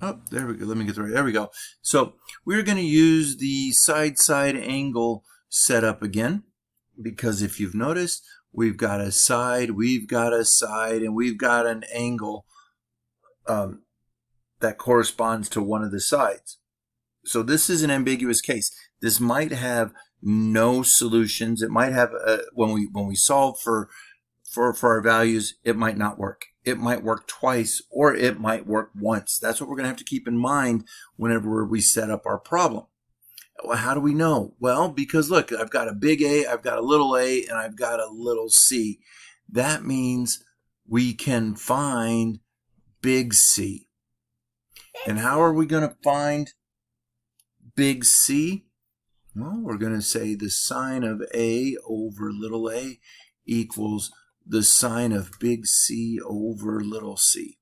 Oh, there we go. Let me get the right. There we go. So we're going to use the side-side angle setup again, because if you've noticed, we've got a side, we've got a side, and we've got an angle that corresponds to one of the sides. So this is an ambiguous case. This might have no solutions. It might have when we solve for our values, it might not work. It might work twice, or it might work once. That's what we're going to have to keep in mind whenever we set up our problem. Well, how do we know? Well, because look, I've got a big A, I've got a little a, and I've got a little c. That means we can find big C. And how are we going to find big C? Well, we're going to say the sine of A over little a equals the sine of big C over little c.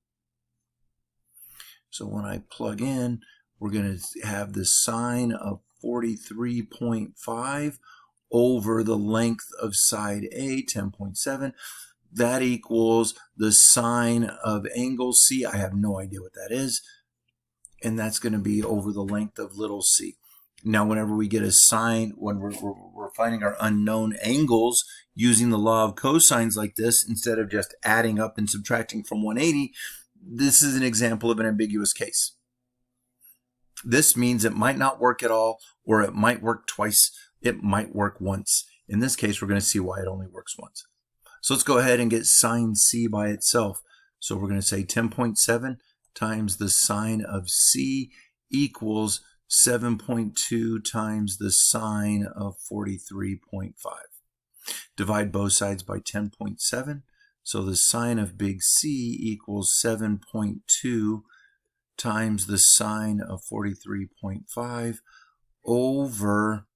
So when I plug in, we're going to have the sine of 43.5 over the length of side A, 10.7. That equals the sine of angle C. I have no idea what that is. And that's going to be over the length of little c. Now, whenever we get a sine, when we're finding our unknown angles using the law of cosines like this, instead of just adding up and subtracting from 180, this is an example of an ambiguous case. This means it might not work at all, or it might work twice. It might work once. In this case, we're going to see why it only works once. So let's go ahead and get sine C by itself. So we're going to say 10.7 times the sine of C equals 7.2 times the sine of 43.5. Divide both sides by 10.7. So the sine of big C equals 7.2 times the sine of 43.5 over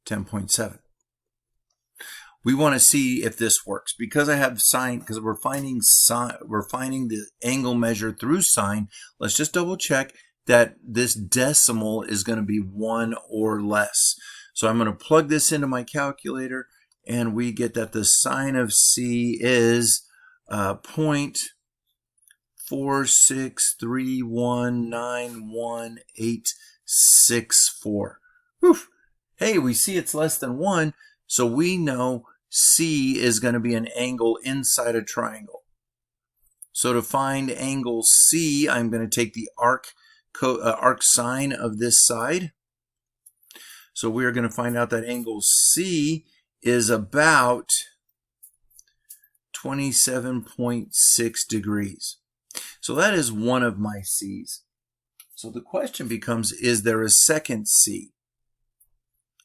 10.7. We want to see if this works because I have sine, because we're finding the angle measure through sine. Let's just double check that this decimal is going to be 1 or less. So I'm going to plug this into my calculator, and we get that the sine of C is 0.463191.864. Hey, we see it's less than 1, so we know C is going to be an angle inside a triangle. So to find angle C, I'm going to take the arc sine of this side. So we're going to find out that angle C is about 27.6 degrees. So that is one of my C's. So the question becomes, is there a second C?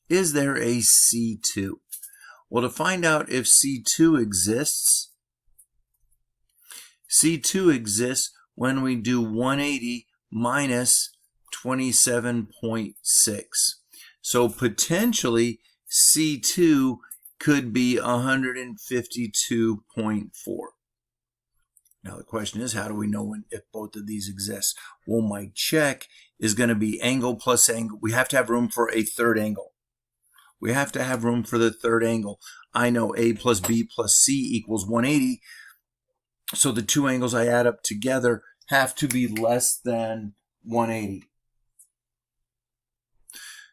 Is there a C2? Well, to find out if C2 exists, C2 exists when we do 180 minus 27.6. So potentially C2 could be 152.4. Now the question is, how do we know if both of these exist? Well, my check is going to be angle plus angle. We have to have room for a third angle. We have to have room for the third angle. I know A plus B plus C equals 180. So the two angles I add up together have to be less than 180.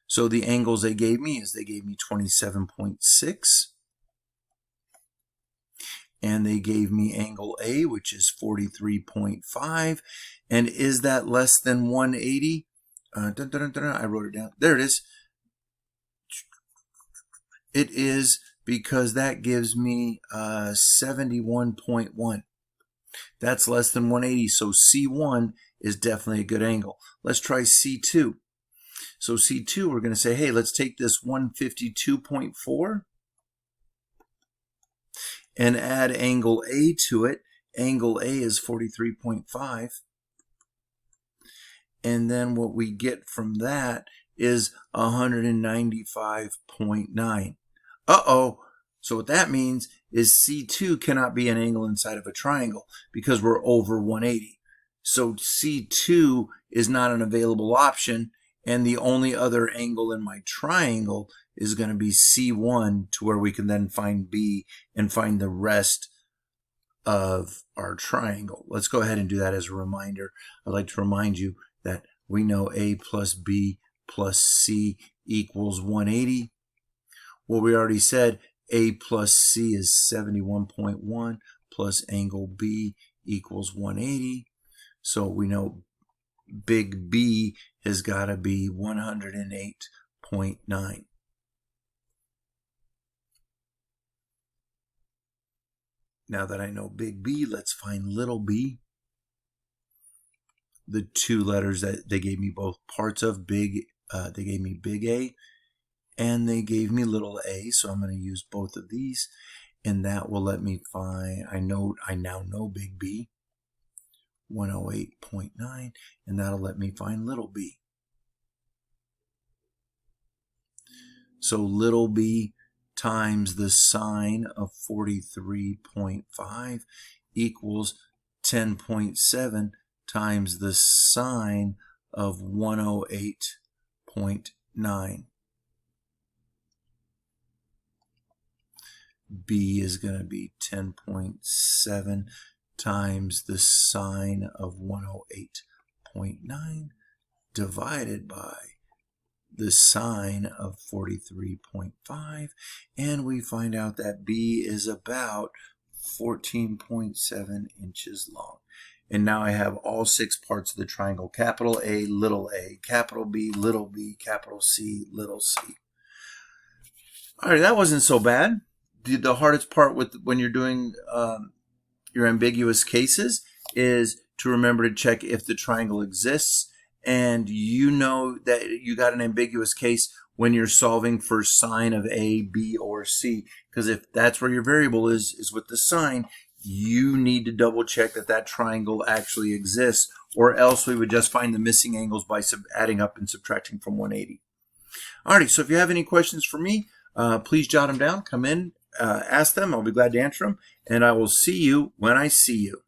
So the angles they gave me is 27.6. And they gave me angle A, which is 43.5. And is that less than 180? I wrote it down. There it is. It is, because that gives me 71.1. That's less than 180, so C1 is definitely a good angle. Let's try C2. So C2, we're going to say, hey, let's take this 152.4 and add angle A to it. Angle A is 43.5. And then what we get from that is 195.9. Uh-oh. So what that means is C2 cannot be an angle inside of a triangle because we're over 180. So C2 is not an available option, and the only other angle in my triangle is going to be C1, to where we can then find B and find the rest of our triangle. Let's go ahead and do that as a reminder. I'd like to remind you that we know A plus B plus C equals 180. Well, we already said A plus C is 71.1 plus angle B equals 180. So we know big B has got to be 108.9. Now that I know big B, let's find little b. The two letters that they gave me both parts of, they gave me big A and they gave me little a, so I'm going to use both of these, and that will let me find, I now know big B, 108.9, and that'll let me find little b. So little b times the sine of 43.5 equals 10.7 times the sine of 108.9. B is going to be 10.7 times the sine of 108.9 divided by the sine of 43.5, and we find out that B is about 14.7 inches long. And now I have all 6 parts of the triangle: capital A, capital B, capital C, little c. All right, that wasn't so bad. The hardest part when you're doing your ambiguous cases is to remember to check if the triangle exists, and you know that you got an ambiguous case when you're solving for sine of A, B, or C, because if that's where your variable is with the sine, you need to double check that that triangle actually exists, or else we would just find the missing angles by adding up and subtracting from 180. Alrighty, so if you have any questions for me, please jot them down, come in, ask them. I'll be glad to answer them, and I will see you when I see you.